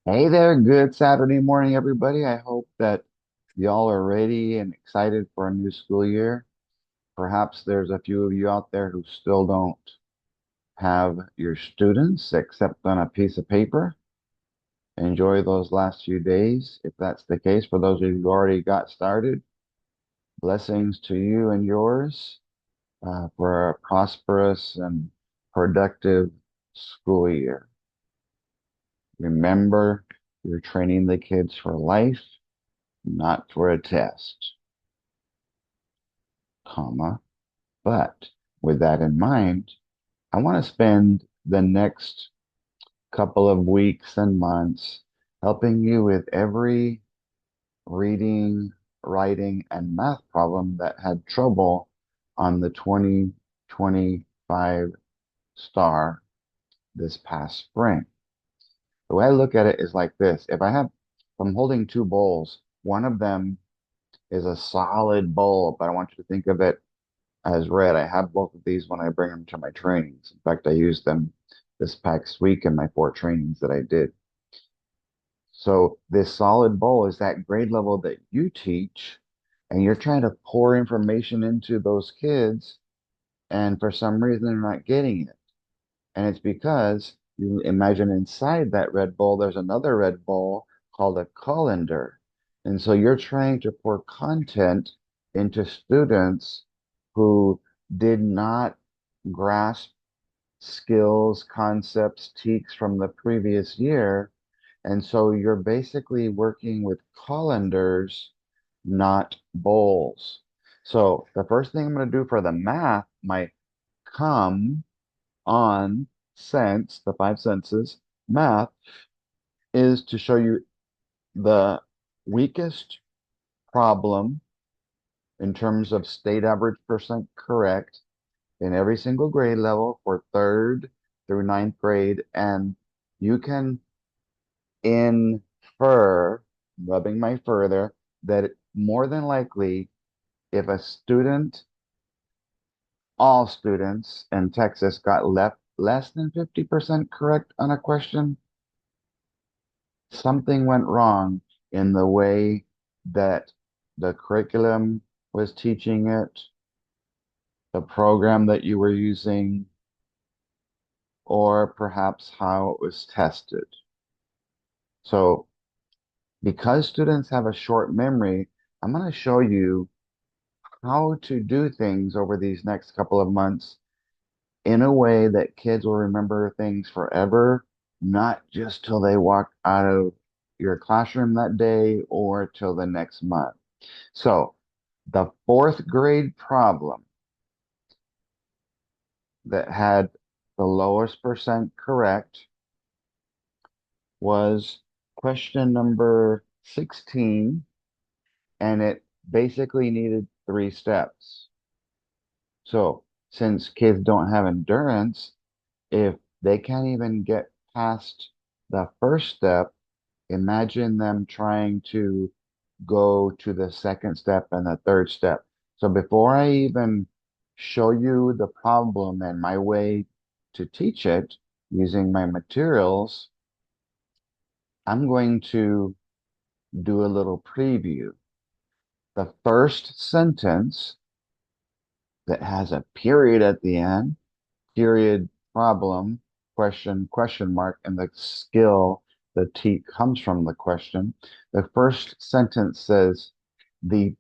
Hey there, good Saturday morning, everybody. I hope that y'all are ready and excited for a new school year. Perhaps there's a few of you out there who still don't have your students except on a piece of paper. Enjoy those last few days. If that's the case, for those of you who already got started, blessings to you and yours for a prosperous and productive school year. Remember, you're training the kids for life, not for a test, comma. But with that in mind, I want to spend the next couple of weeks and months helping you with every reading, writing, and math problem that had trouble on the 2025 star this past spring. The way I look at it is like this. If I'm holding two bowls, one of them is a solid bowl, but I want you to think of it as red. I have both of these when I bring them to my trainings. In fact, I used them this past week in my 4 trainings that I did. So this solid bowl is that grade level that you teach, and you're trying to pour information into those kids, and for some reason they're not getting it. And it's because you imagine inside that red bowl, there's another red bowl called a colander. And so you're trying to pour content into students who did not grasp skills, concepts, TEKS from the previous year. And so you're basically working with colanders, not bowls. So the first thing I'm going to do for the math, my come on sense, the five senses, math, is to show you the weakest problem in terms of state average percent correct in every single grade level for third through ninth grade. And you can infer, rubbing my fur there, that more than likely, if a student, all students in Texas got left less than 50% correct on a question, something went wrong in the way that the curriculum was teaching it, the program that you were using, or perhaps how it was tested. So, because students have a short memory, I'm going to show you how to do things over these next couple of months in a way that kids will remember things forever, not just till they walk out of your classroom that day or till the next month. So, the fourth grade problem that had the lowest percent correct was question number 16, and it basically needed 3 steps. So, since kids don't have endurance, if they can't even get past the first step, imagine them trying to go to the second step and the third step. So before I even show you the problem and my way to teach it using my materials, I'm going to do a little preview. The first sentence that has a period at the end, period, problem, question mark, and the skill, the T comes from the question. The first sentence says the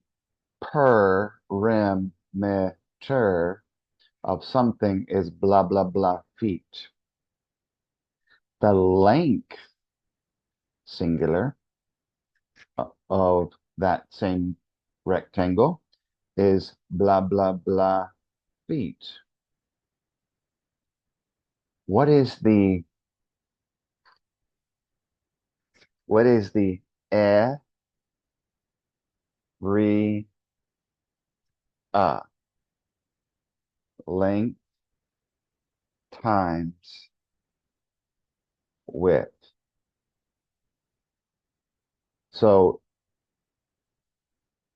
perimeter of something is blah, blah, blah feet. The length, singular, of that same rectangle is blah, blah, blah feet. What is the area length times width? So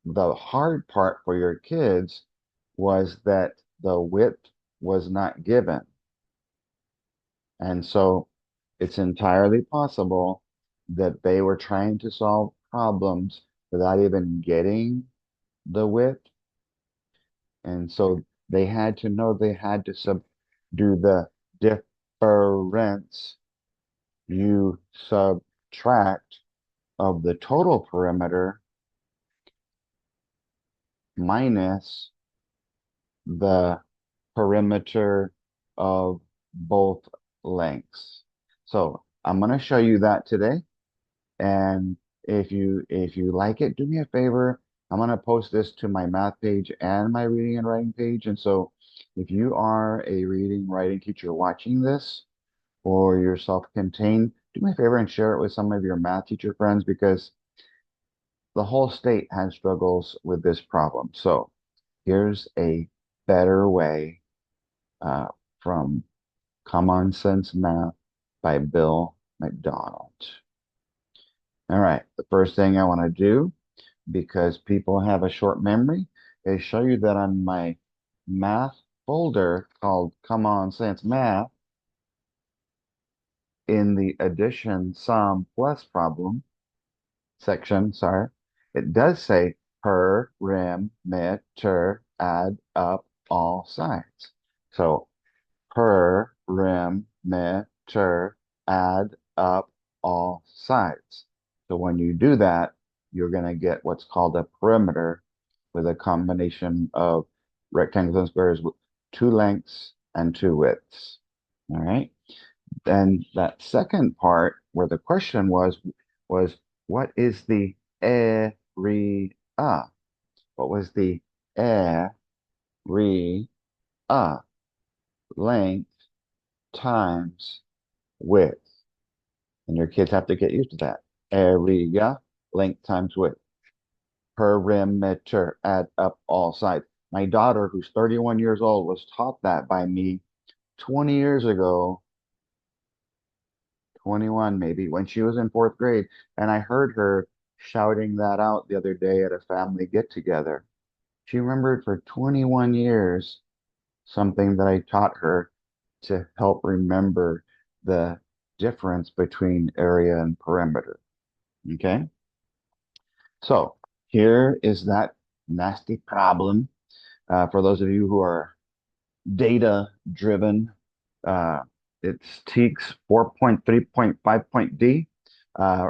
the hard part for your kids was that the width was not given. And so it's entirely possible that they were trying to solve problems without even getting the width. And so they had to know they had to do the difference. You subtract of the total perimeter minus the perimeter of both lengths. So I'm going to show you that today. And if you like it, do me a favor. I'm going to post this to my math page and my reading and writing page. And so if you are a reading writing teacher watching this, or you're self-contained, do me a favor and share it with some of your math teacher friends, because the whole state has struggles with this problem. So here's a better way, uh, from Common Sense Math by Bill McDonald. All right, the first thing I want to do, because people have a short memory, is show you that on my math folder called Common Sense Math, in the addition, sum, plus problem section, sorry, it does say perimeter, add up all sides. So perimeter, add up all sides. So when you do that, you're going to get what's called a perimeter with a combination of rectangles and squares with two lengths and two widths. All right. Then that second part where the question was what is the area? What was the area? Length times width. And your kids have to get used to that. Area, length times width. Perimeter, add up all sides. My daughter, who's 31 years old, was taught that by me 20 years ago, 21 maybe, when she was in fourth grade. And I heard her shouting that out the other day at a family get together. She remembered for 21 years something that I taught her to help remember the difference between area and perimeter. Okay. So here is that nasty problem. For those of you who are data driven, uh, it's TEKS 4.3.5.D,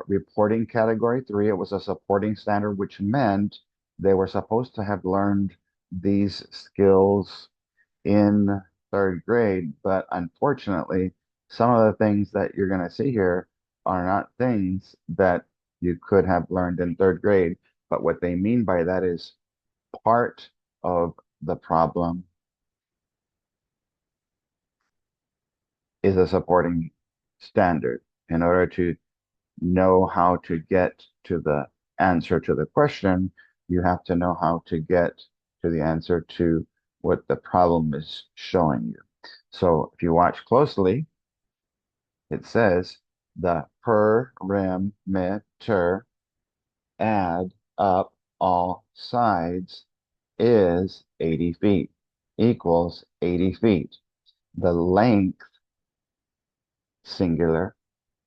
reporting category 3. It was a supporting standard, which meant they were supposed to have learned these skills in third grade. But unfortunately, some of the things that you're going to see here are not things that you could have learned in third grade. But what they mean by that is part of the problem is a supporting standard. In order to know how to get to the answer to the question, you have to know how to get to the answer to what the problem is showing you. So if you watch closely, it says the perimeter, add up all sides, is 80 feet, equals 80 feet. The length, singular,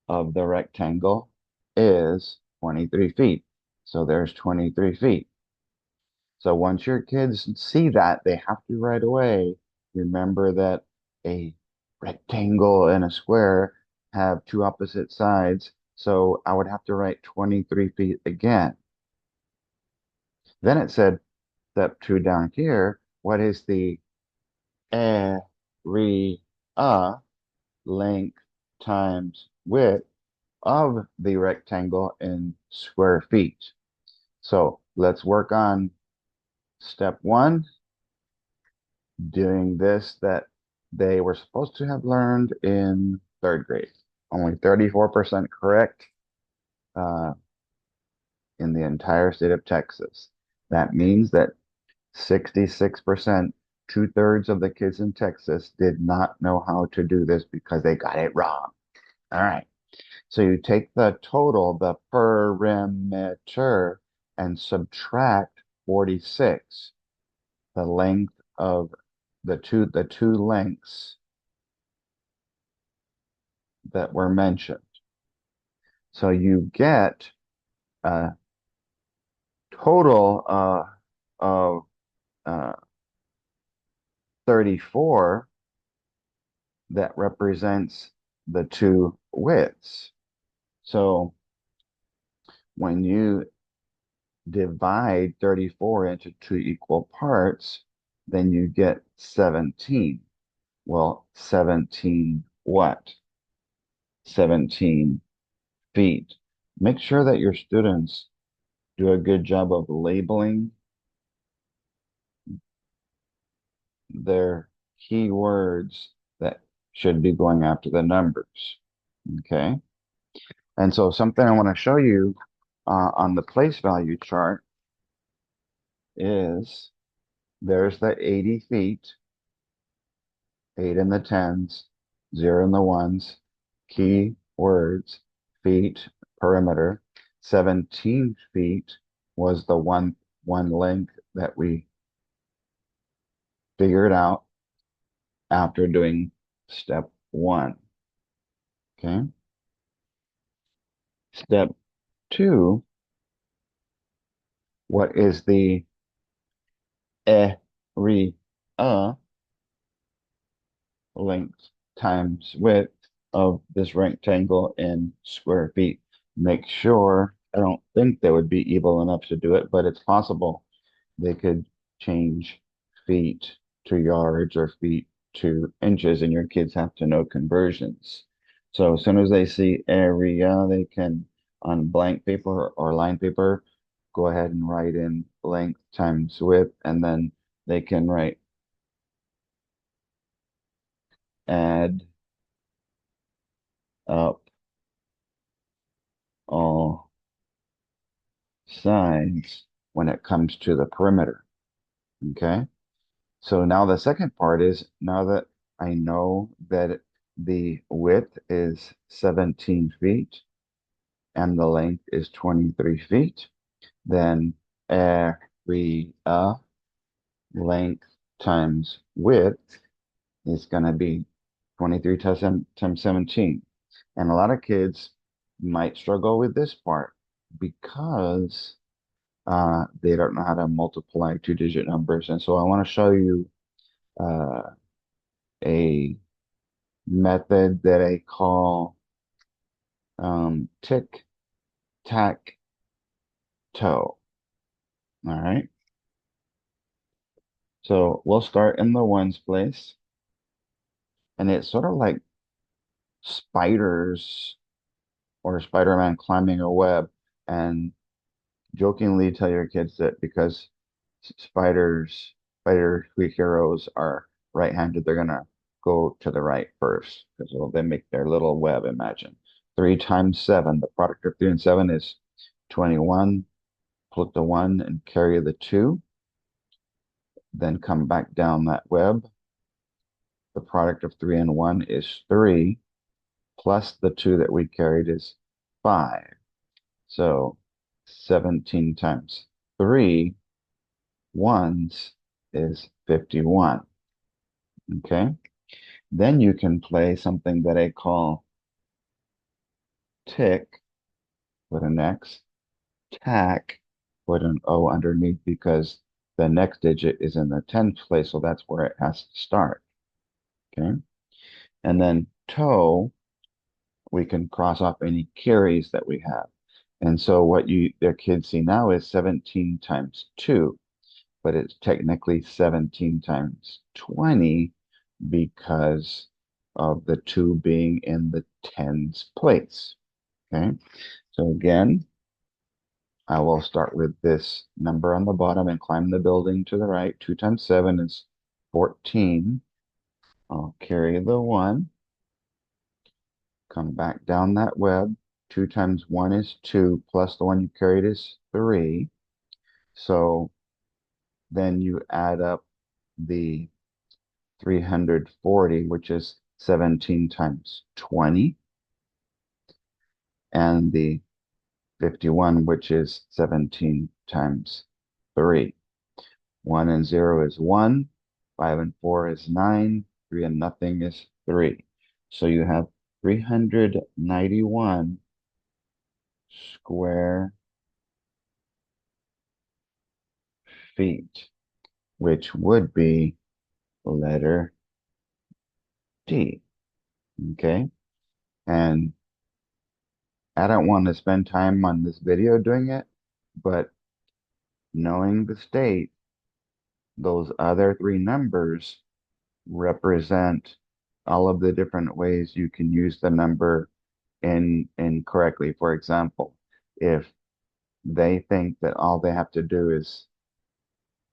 of the rectangle is 23 feet. So there's 23 feet. So once your kids see that, they have to right away remember that a rectangle and a square have two opposite sides. So I would have to write 23 feet again. Then it said, step 2 down here, what is the area, length times width of the rectangle in square feet? So let's work on step 1, doing this that they were supposed to have learned in third grade. Only 34% correct in the entire state of Texas. That means that 66%, 2/3 of the kids in Texas, did not know how to do this because they got it wrong. All right. So you take the total, the perimeter, and subtract 46, the length of the two lengths that were mentioned. So you get a total of 34 that represents the two widths. So when you divide 34 into two equal parts, then you get 17. Well, 17 what? 17 feet. Make sure that your students do a good job of labeling their key words that should be going after the numbers. Okay. And so something I want to show you on the place value chart is there's the 80 feet, 8 in the tens, 0 in the ones, key words, feet, perimeter. 17 feet was the one length that we figured out after doing step one. Okay. Step two, what is the area length times width of this rectangle in square feet? Make sure, I don't think they would be evil enough to do it, but it's possible they could change feet to yards or feet to inches, and your kids have to know conversions. So as soon as they see area, they can, on blank paper or line paper, go ahead and write in length times width, and then they can write add up all sides when it comes to the perimeter. Okay. So now the second part is, now that I know that the width is 17 feet and the length is 23 feet, then area length times width is going to be 23 times 17. And a lot of kids might struggle with this part because they don't know how to multiply two-digit numbers. And so I want to show you uh, a method that I call tic-tac-toe. All right. So we'll start in the ones place. And it's sort of like spiders or Spider-Man climbing a web. And jokingly tell your kids that because spider heroes are right-handed, they're gonna go to the right first because they make their little web. Imagine 3 times 7. The product of 3 and 7 is 21. Put the 1 and carry the 2. Then come back down that web. The product of 3 and 1 is 3, plus the 2 that we carried is 5. So 17 times 3 ones is 51. Okay. Then you can play something that I call tick, put an X, tack, put an O underneath because the next digit is in the 10th place, so that's where it has to start. Okay. And then toe, we can cross off any carries that we have. And so what their kids see now is 17 times 2, but it's technically 17 times 20 because of the 2 being in the tens place. Okay, so again, I will start with this number on the bottom and climb the building to the right. 2 times 7 is 14. I'll carry the 1, come back down that web. 2 times 1 is 2, plus the 1 you carried is 3. So then you add up the 340, which is 17 times 20, and the 51, which is 17 times 3. 1 and 0 is 1, 5 and 4 is 9, 3 and nothing is 3. So you have 391 square feet, which would be letter D. Okay. And I don't want to spend time on this video doing it, but knowing the state, those other three numbers represent all of the different ways you can use the number incorrectly. For example, if they think that all they have to do is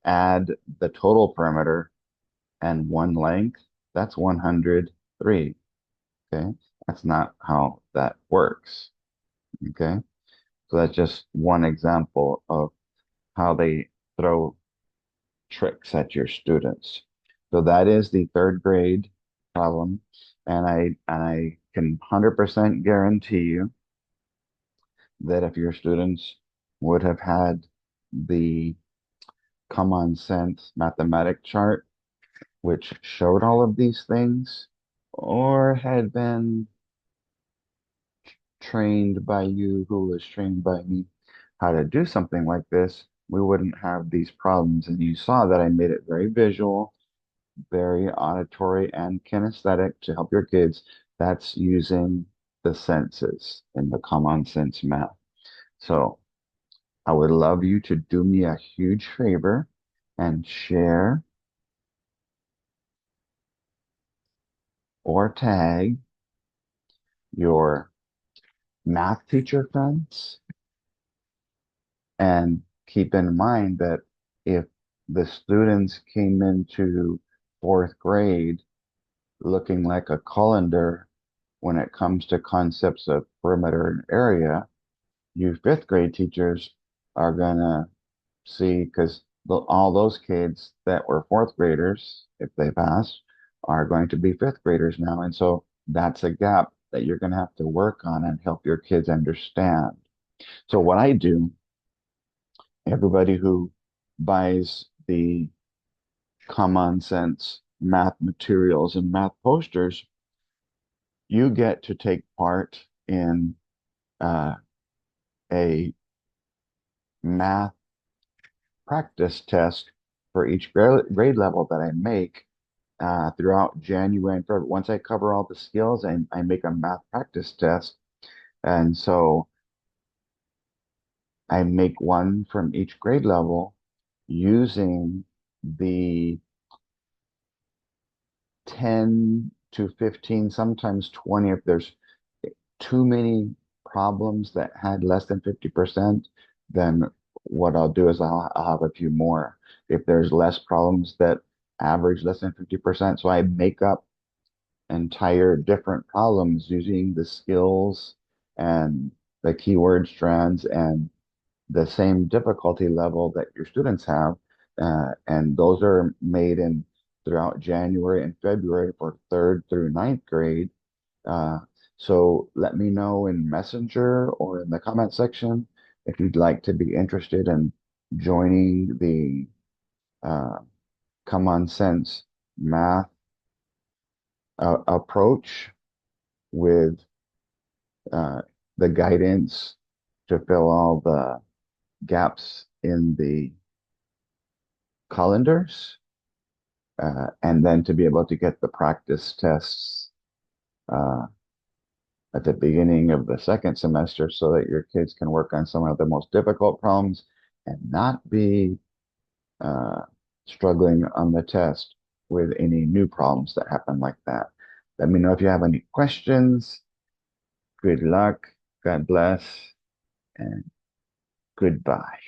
add the total perimeter and one length, that's 103. Okay. That's not how that works. Okay. So that's just one example of how they throw tricks at your students. So that is the third grade problem. And I can 100% guarantee you that if your students would have had the common sense mathematic chart, which showed all of these things, or had been trained by you who was trained by me how to do something like this, we wouldn't have these problems. And you saw that I made it very visual, very auditory, and kinesthetic to help your kids. That's using the senses in the common sense math. So I would love you to do me a huge favor and share or tag your math teacher friends. And keep in mind that if the students came into fourth grade looking like a colander when it comes to concepts of perimeter and area, you fifth grade teachers are going to see, because all those kids that were fourth graders, if they pass, are going to be fifth graders now. And so that's a gap that you're going to have to work on and help your kids understand. So what I do, everybody who buys the common sense math materials and math posters, you get to take part in uh, a math practice test for each grade level that I make throughout January and February. Once I cover all the skills, I make a math practice test. And so I make one from each grade level using the 10 to 15, sometimes 20. If there's too many problems that had less than 50%, then what I'll do is I'll have a few more. If there's less problems that average less than 50%, so I make up entire different problems using the skills and the keyword strands and the same difficulty level that your students have. And those are made in throughout January and February for third through ninth grade. Uh, so let me know in Messenger or in the comment section if you'd like to be interested in joining the uh, Common Sense math approach with uh, the guidance to fill all the gaps in the calendars, and then to be able to get the practice tests uh, at the beginning of the second semester so that your kids can work on some of the most difficult problems and not be uh, struggling on the test with any new problems that happen like that. Let me know if you have any questions. Good luck. God bless. And goodbye.